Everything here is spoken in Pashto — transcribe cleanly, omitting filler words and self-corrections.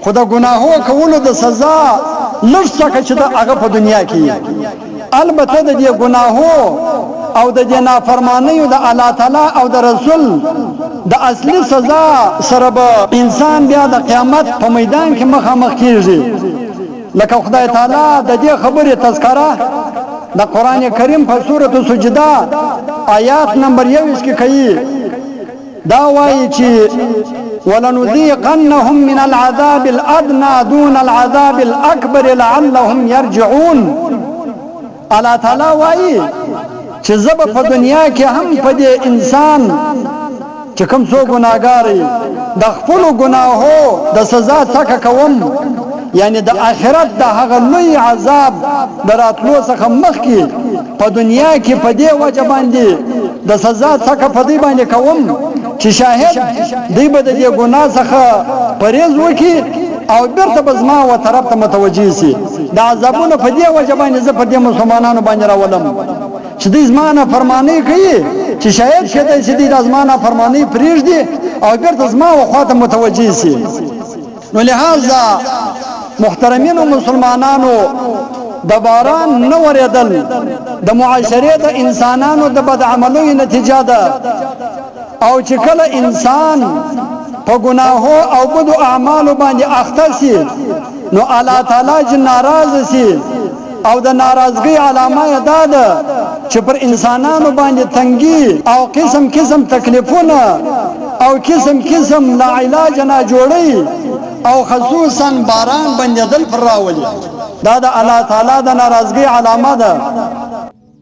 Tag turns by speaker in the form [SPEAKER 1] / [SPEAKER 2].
[SPEAKER 1] خو د ګناهو کولو د سزا لږ څه چې د هغه په دنیا کې البته د دې ګناهو او د دې نافرمانیو د الله تعالی او د رسول د اصلي سزا سره به انسان بیا د قیامت په میدان کې مخامخ کیږي لکه خدای تعالی د دې خبرې تذکره د قران کریم په سورۃ سجده آیات نمبر 21 کې کوي دا وایي چې ولنذيقنهم من العذاب الادنى دون العذاب الاكبر لعلهم يرجعون الله تعالی وایي چې زب په دنیا کې هم په دې انسان چې کوم څو ګناګاری د خپل ګناهو د سزا څخه کوم یعنی د آخرت د هغه لوی عذاب دراتلو څخه مخکې په دنیا کې په دې وجه باندې د سزا څخه په دې باندې کوم چې شاهد دی به د دې ګناه څخه پرهیز وکړي او بیرته به زما و طرف ته متوجه سي د عذابونو په دې وجه باندې زه په دې مسلمانانو باندې راولم چې دې زما نه فرمانی کوي چې شاید شته چې دې زما نه فرمانی پرېږدي او بیرته زما و خواته متوجه سي نو لہذا محترمین مسلمانانو د باران نه ورېدل د معاشره د انسانانو د بد عملوي نتیجه ده او چې کله انسان په ګناهو او بدو اعمالو باندې اخته سي نو الله تعالی جن ناراض سي او د ناراضګۍ علامه ده چې پر انسانانو باندې تنګي او قسم قسم تکلیفونه او قسم قسم لا علاج نه جوړي او خصوصا باران بندیدل پر راولي دا د الله تعالی د ناراضګۍ علامه ده